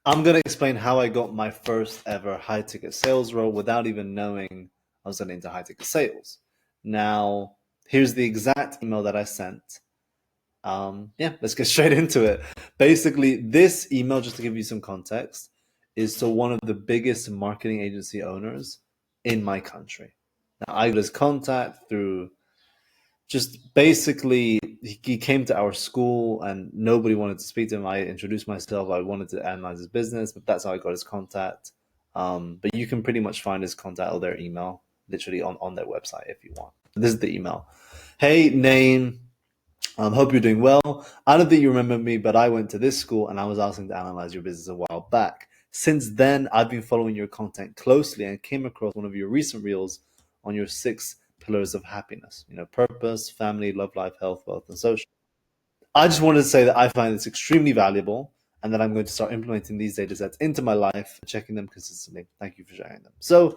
I'm going to explain how I got my first ever high ticket sales role without even knowing I was getting into high ticket sales. Now, here's the exact email that I sent. Yeah, let's get straight into it. Basically, this email, just to give you some context, is to one of the biggest marketing agency owners in my country. Now, I got his contact through just basically he came to our school and nobody wanted to speak to him. I introduced myself. I wanted to analyze his business, but that's how I got his contact. But you can pretty much find his contact or their email literally on their website if you want. This is the email. Hey, Nain. Hope you're doing well. I don't think you remember me, but I went to this school and I was asking to analyze your business a while back. Since then, I've been following your content closely and came across one of your recent reels on your 6 pillars of happiness. Purpose, family, love life, health, wealth, and social. I just wanted to say that I find this extremely valuable and that I'm going to start implementing these data sets into my life, checking them consistently. Thank you for sharing them. So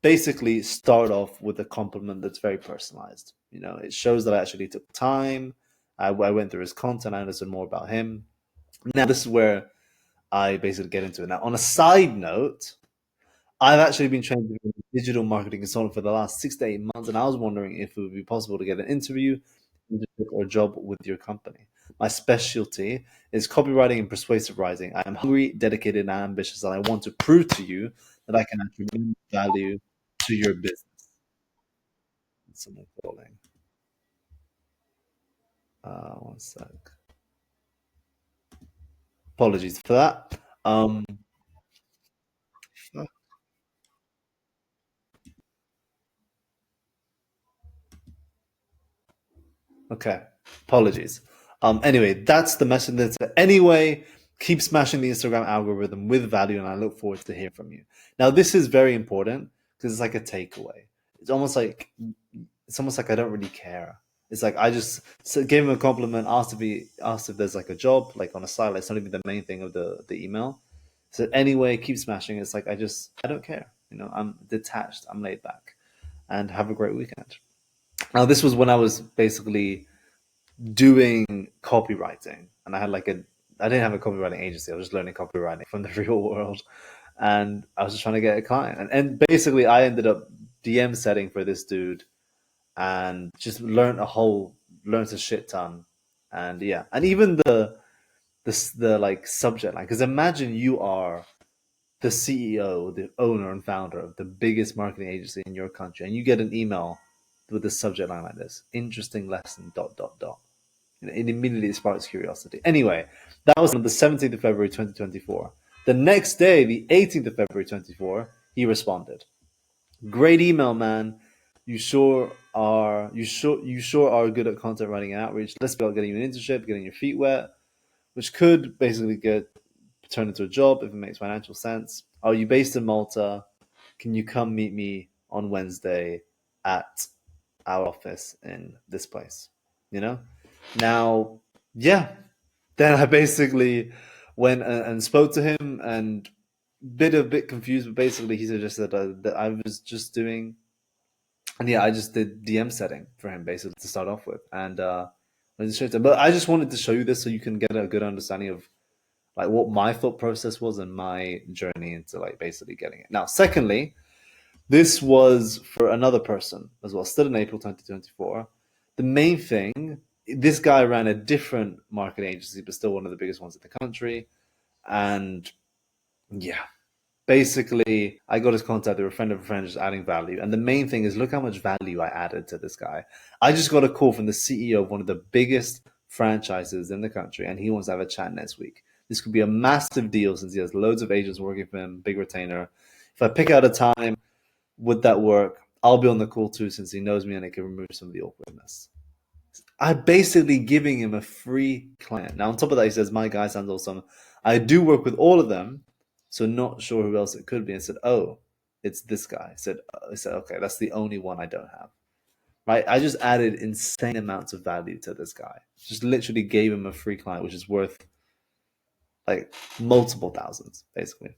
basically start off with a compliment that's very personalized. It shows that I actually took time. I went through his content. I understood more about him. Now, this is where I basically get into it. Now, on a side note, I've actually been trained to be a digital marketing consultant for the last 6 to 8 months, and I was wondering if it would be possible to get an interview or job with your company. My specialty is copywriting and persuasive writing. I am hungry, dedicated, and ambitious, and I want to prove to you that I can actually bring value to your business. Someone calling. One sec. Apologies for that. Okay. Apologies. Anyway, that's the message. Anyway, keep smashing the Instagram algorithm with value, and I look forward to hearing from you. Now, this is very important because it's like a takeaway. It's almost like I don't really care. It's like I just gave him a compliment, asked if there's like a job, like on a side. Like, it's not even the main thing of the email. So anyway, keep smashing. It's like I don't care. I'm detached. I'm laid back, and have a great weekend. Now, this was when I was basically doing copywriting, and I didn't have a copywriting agency. I was just learning copywriting from the real world, and I was just trying to get a client. And basically, I ended up DM setting for this dude, and just learned a shit ton. And yeah, and even the like subject line, because imagine you are the CEO, the owner and founder of the biggest marketing agency in your country, and you get an email with a subject line like this: interesting lesson, dot, dot, dot. It immediately sparks curiosity. Anyway, that was on the 17th of February 2024. The next day, the 18th of February 2024, he responded. Great email, man. You sure are good at content writing and outreach. Let's be about getting you an internship, getting your feet wet, which could basically get turned into a job if it makes financial sense. Are you based in Malta? Can you come meet me on Wednesday at our office in this place? You know? Now, yeah. Then I basically went and spoke to him and bit confused, but basically he suggested that I was just doing, and yeah, I just did DM setting for him basically to start off with, and but I just wanted to show you this so you can get a good understanding of like what my thought process was and my journey into like basically getting it. Now, secondly, this was for another person as well, still in April 2024. The main thing, this guy ran a different marketing agency, but still one of the biggest ones in the country. And yeah, basically, I got his contact through a friend of a friend, just adding value. And the main thing is, look how much value I added to this guy. I just got a call from the CEO of one of the biggest franchises in the country, and he wants to have a chat next week. This could be a massive deal since he has loads of agents working for him, big retainer. If I pick out a time, would that work? I'll be on the call too since he knows me and it can remove some of the awkwardness. I'm basically giving him a free client. Now, on top of that, he says, my guy sounds awesome. I do work with all of them, so not sure who else it could be. I said, oh, it's this guy. I said, okay, that's the only one I don't have. Right? I just added insane amounts of value to this guy. Just literally gave him a free client, which is worth like multiple thousands, basically.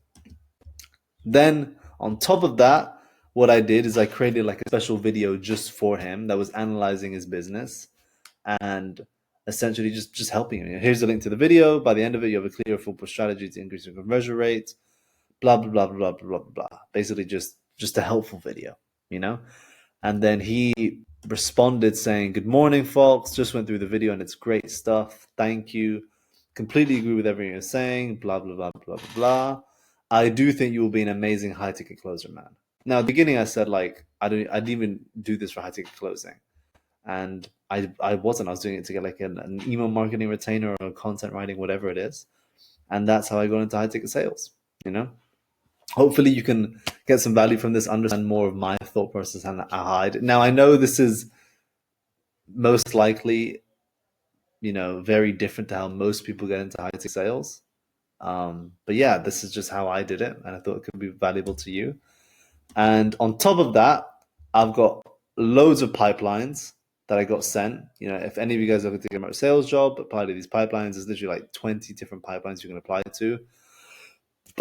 Then on top of that, what I did is I created like a special video just for him that was analyzing his business and essentially just helping you. Here's the link to the video. By the end of it, you have a clear, foolproof strategy to increase your conversion rate. Blah blah blah blah blah blah blah. Basically, just a helpful video, you know. And then he responded saying, "Good morning, folks. Just went through the video and it's great stuff. Thank you. Completely agree with everything you're saying. Blah blah blah blah blah blah. I do think you will be an amazing high ticket closer, man." Now, at the beginning, I said like I didn't even do this for high ticket closing, and I wasn't. I was doing it to get like an email marketing retainer or content writing, whatever it is, and that's how I got into high ticket sales. You know, hopefully you can get some value from this, understand more of my thought process and how I did. Now, I know this is most likely, you know, very different to how most people get into high ticket sales. But yeah, this is just how I did it, and I thought it could be valuable to you. And on top of that, I've got loads of pipelines that I got sent. You know, if any of you guys are looking to get a sales job, apply to these pipelines. There's literally like 20 different pipelines you can apply to.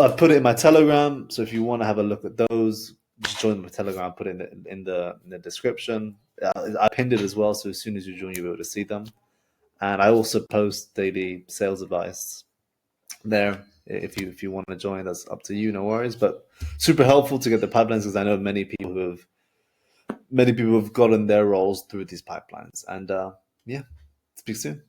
I've put it in my Telegram, so if you want to have a look at those, just join my Telegram. Put it in the description. I pinned it as well, so as soon as you join, you'll be able to see them. And I also post daily sales advice there. If you want to join, that's up to you. No worries, but super helpful to get the pipelines because I know many people have gotten their roles through these pipelines. And yeah, speak soon.